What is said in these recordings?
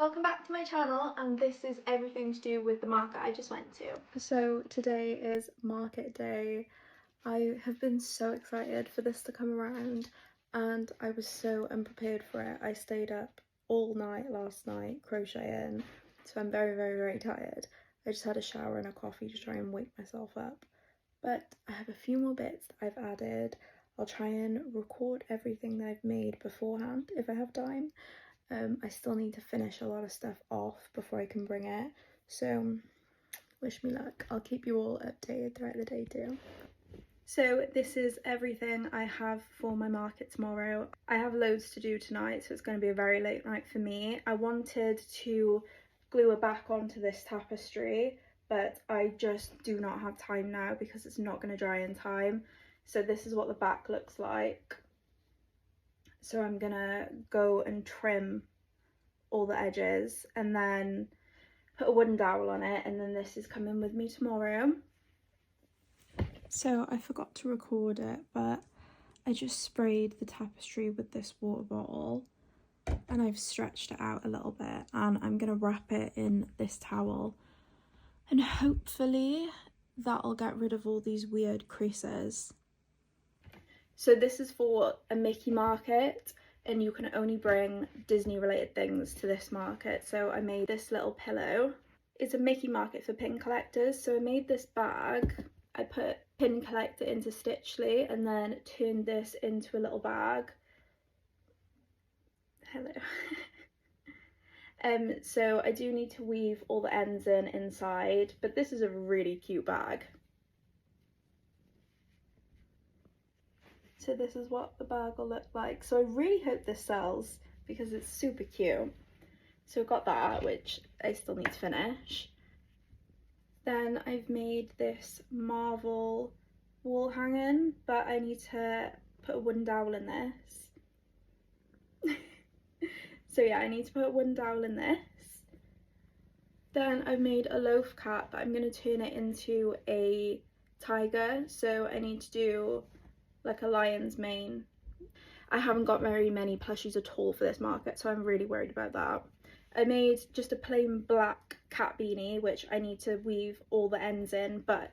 Welcome back to my channel, and this is everything to do with the market I just went to. So today is market day. I have been so excited for this to come around and I was so unprepared for it. I stayed up all night last night crocheting, so I'm very tired. I just had a shower and a coffee to try and wake myself up. But I have a few more bits that I've added. I'll try and record everything that I've made beforehand if I have time. I still need to finish a lot of stuff off before I can bring it, so wish me luck. I'll keep you all updated throughout the day too. So this is everything I have for my market tomorrow. I have loads to do tonight, so it's going to be a very late night for me. I wanted to glue a back onto this tapestry, but I just do not have time now because it's not going to dry in time. So this is what the back looks like. So I'm gonna go and trim all the edges and then put a wooden dowel on it, and then this is coming with me tomorrow. So I forgot to record it, but I just sprayed the tapestry with this water bottle and I've stretched it out a little bit, and I'm gonna wrap it in this towel and hopefully that'll get rid of all these weird creases. So this is for a Mickey market, and you can only bring Disney related things to this market. So I made this little pillow. It's a Mickey market for pin collectors. So I made this bag. I put pin collector into Stitchly and then turned this into a little bag. Hello. So I do need to weave all the ends in inside, but this is a really cute bag. So this is what the bag will look like. So I really hope this sells because it's super cute. So I've got that, which I still need to finish. Then I've made this marble wall hanging, but I need to put a wooden dowel in this. So yeah, I need to put a wooden dowel in this. Then I've made a loaf cat, but I'm going to turn it into a tiger. So I need to do like a lion's mane. I haven't got very many plushies at all for this market, so I'm really worried about that. I made just a plain black cat beanie, which I need to weave all the ends in, but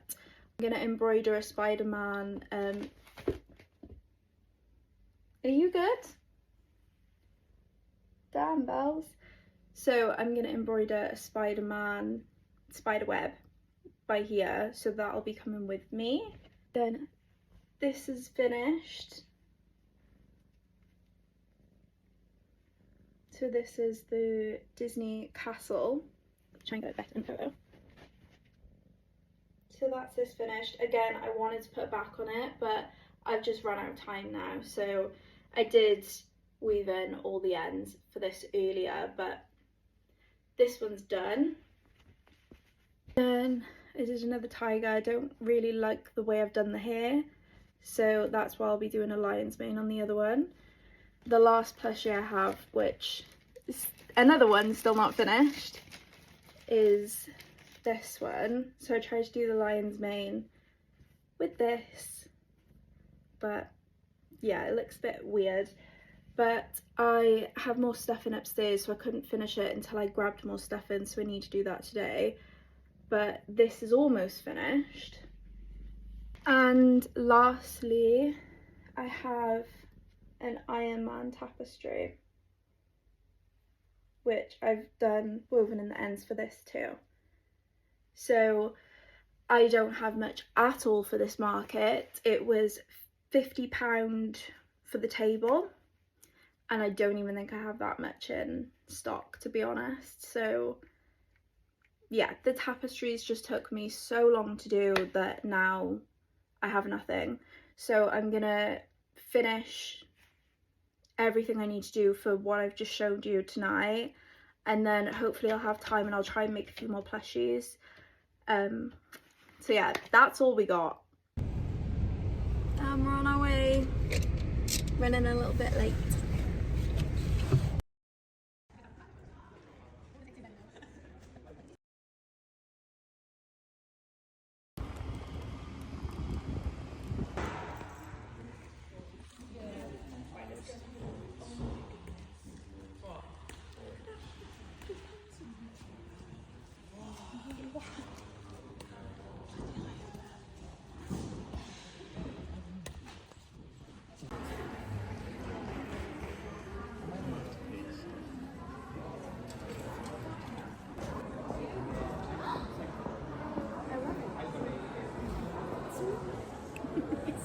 I'm gonna embroider a Spider-Man. Are you good? Damn, bells. So I'm gonna embroider a Spider-Man spider web by here, so that'll be coming with me. Then this is finished. So this is the Disney castle. Try and get it better in photo. So that's this finished. Again, I wanted to put a back on it, but I've just run out of time now. So I did weave in all the ends for this earlier, but this one's done. Then I did another tiger. I don't really like the way I've done the hair, so that's why I'll be doing a lion's mane on the other one. The last plushie I have, which is another one still not finished, is this one. So I tried to do the lion's mane with this, but yeah, it looks a bit weird. But I have more stuff in upstairs, so I couldn't finish it until I grabbed more stuff in, so I need to do that today. But this is almost finished. And lastly, I have an Iron Man tapestry, which I've done woven in the ends for this too. So I don't have much at all for this market. It was £50 for the table, and I don't even think I have that much in stock, to be honest. So yeah, the tapestries just took me so long to do that now I have nothing. So I'm gonna finish everything I need to do for what I've just showed you tonight, and then hopefully I'll have time and I'll try and make a few more plushies. So yeah, that's all we got. We're on our way, running a little bit late.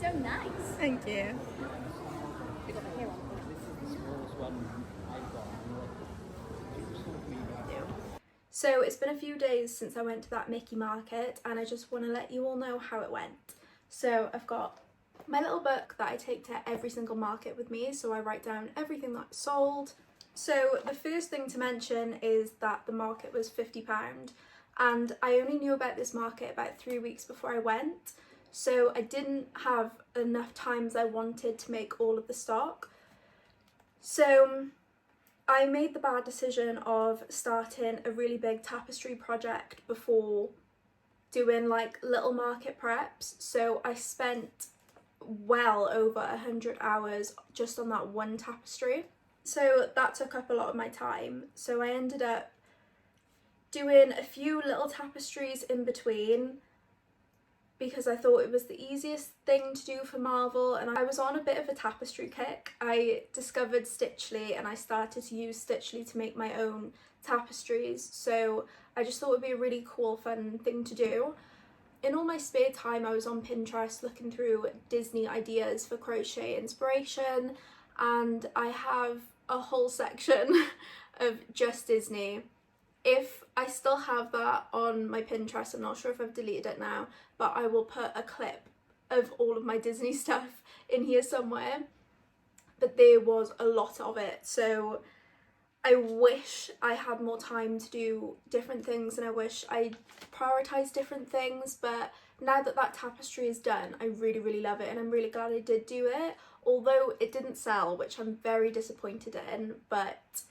So nice. Thank you. You got the hair on. So it's been a few days since I went to that Mickey market, and I just want to let you all know how it went. So I've got my little book that I take to every single market with me, so I write down everything that I sold. So the first thing to mention is that the market was £50, and I only knew about this market about 3 weeks before I went, so I didn't have enough time as I wanted to make all of the stock. So I made the bad decision of starting a really big tapestry project before doing like little market preps. So I spent well over 100 hours just on that one tapestry. So that took up a lot of my time. So I ended up doing a few little tapestries in between because I thought it was the easiest thing to do for Marvel, and I was on a bit of a tapestry kick. I discovered Stitchly and I started to use Stitchly to make my own tapestries, so I just thought it would be a really cool, fun thing to do. In all my spare time I was on Pinterest looking through Disney ideas for crochet inspiration, and I have a whole section of just Disney. If I still have that on my Pinterest, I'm not sure if I've deleted it now, but I will put a clip of all of my Disney stuff in here somewhere. But there was a lot of it, so I wish I had more time to do different things, and I wish I prioritised different things, but now that that tapestry is done, I really, really love it, and I'm really glad I did do it, although it didn't sell, which I'm very disappointed in, but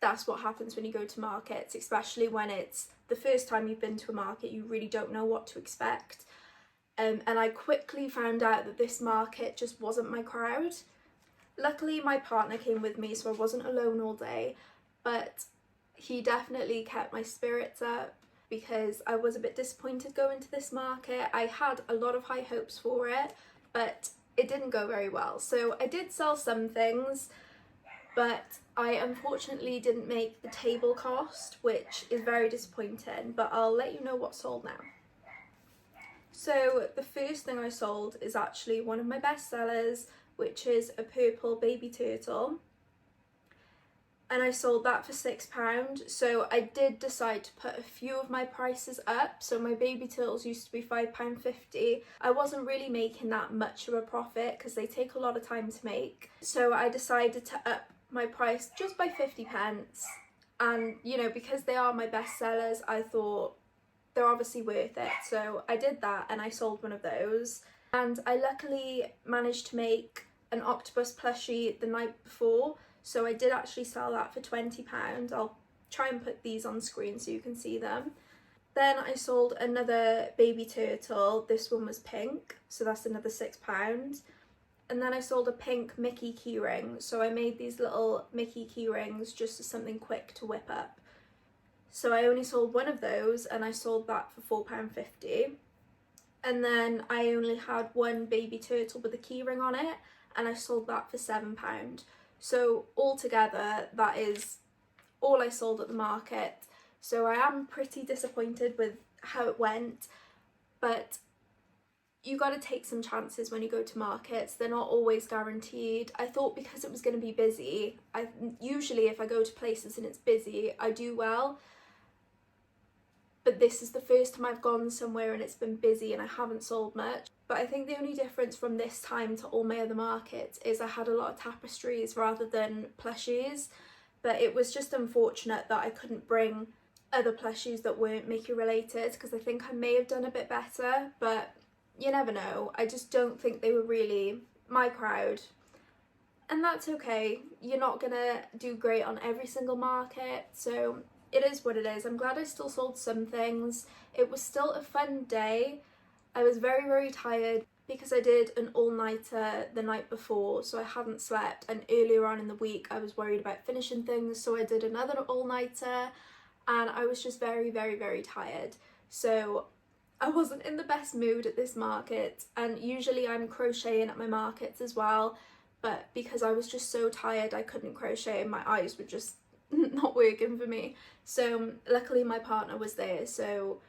that's what happens when you go to markets, especially when it's the first time you've been to a market. You really don't know what to expect. And I quickly found out that this market just wasn't my crowd. Luckily my partner came with me, so I wasn't alone all day, but he definitely kept my spirits up because I was a bit disappointed going to this market. I had a lot of high hopes for it, but it didn't go very well. So I did sell some things, but I unfortunately didn't make the table cost, which is very disappointing, but I'll let you know what sold now. So the first thing I sold is actually one of my best sellers, which is a purple baby turtle, and I sold that for £6. So I did decide to put a few of my prices up. So my baby turtles used to be £5.50. I wasn't really making that much of a profit because they take a lot of time to make, so I decided to up my price just by 50p, and you know, because they are my best sellers, I thought they're obviously worth it, so I did that and I sold one of those. And I luckily managed to make an octopus plushie the night before, so I did actually sell that for £20. I'll try and put these on screen so you can see them. Then I sold another baby turtle. This one was pink, so that's another £6. And then I sold a pink Mickey keyring. So I made these little Mickey keyrings just as something quick to whip up. So I only sold one of those, and I sold that for £4.50. And then I only had one baby turtle with a keyring on it, and I sold that for £7. So altogether, that is all I sold at the market. So I am pretty disappointed with how it went, but you got to take some chances when you go to markets. They're not always guaranteed. I thought because it was going to be busy, usually if I go to places and it's busy, I do well. But this is the first time I've gone somewhere and it's been busy and I haven't sold much. But I think the only difference from this time to all my other markets is I had a lot of tapestries rather than plushies. But it was just unfortunate that I couldn't bring other plushies that weren't Mickey related, because I think I may have done a bit better, but you never know. I just don't think they were really my crowd. And that's okay. You're not gonna do great on every single market, so it is what it is. I'm glad I still sold some things. It was still a fun day. I was very, very tired because I did an all-nighter the night before, so I hadn't slept, and earlier on in the week I was worried about finishing things, so I did another all-nighter, and I was just very, very, very tired. So I wasn't in the best mood at this market, and usually I'm crocheting at my markets as well, but because I was just so tired I couldn't crochet and my eyes were just not working for me. So luckily my partner was there, so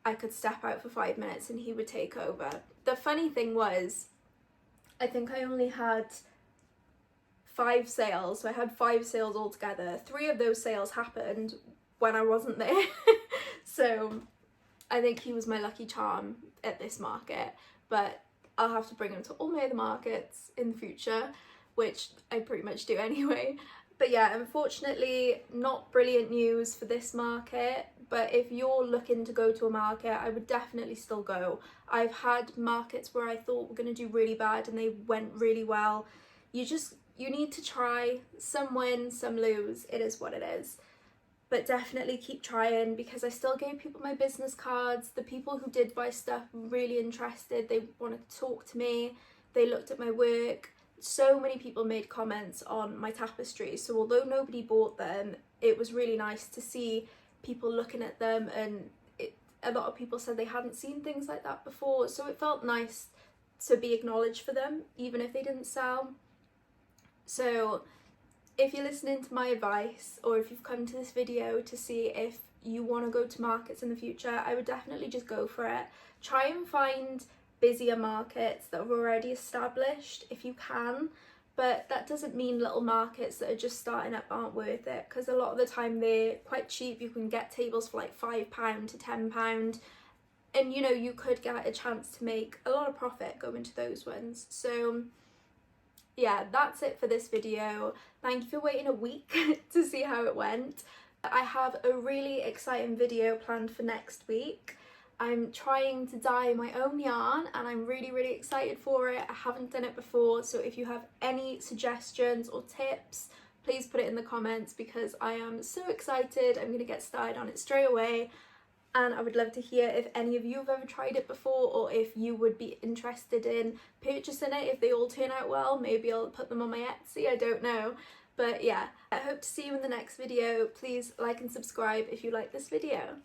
I could step out for 5 minutes and he would take over. The funny thing was, I think I only had 5 sales, so I had 5 sales altogether. 3 of those sales happened when I wasn't there. So I think he was my lucky charm at this market, but I'll have to bring him to all my other markets in the future, which I pretty much do anyway. But yeah, unfortunately not brilliant news for this market, but if you're looking to go to a market, I would definitely still go. I've had markets where I thought were going to do really bad and they went really well. You need to try. Some win, some lose, it is what it is. But definitely keep trying, because I still gave people my business cards. The people who did buy stuff were really interested, they wanted to talk to me, they looked at my work. So many people made comments on my tapestries, so although nobody bought them, it was really nice to see people looking at them, and a lot of people said they hadn't seen things like that before, so it felt nice to be acknowledged for them, even if they didn't sell. So if you're listening to my advice, or if you've come to this video to see if you want to go to markets in the future, I would definitely just go for it. Try and find busier markets that are already established if you can, but that doesn't mean little markets that are just starting up aren't worth it, because a lot of the time they're quite cheap. You can get tables for like £5 to £10, and you know, you could get a chance to make a lot of profit going to those ones. So yeah, that's it for this video. Thank you for waiting a week to see how it went. I have a really exciting video planned for next week. I'm trying to dye my own yarn and I'm really excited for it. I haven't done it before, so if you have any suggestions or tips, please put it in the comments, because I am so excited. I'm going to get started on it straight away, and I would love to hear if any of you have ever tried it before, or if you would be interested in purchasing it. If they all turn out well, maybe I'll put them on my Etsy, I don't know. But yeah, I hope to see you in the next video. Please like and subscribe if you like this video.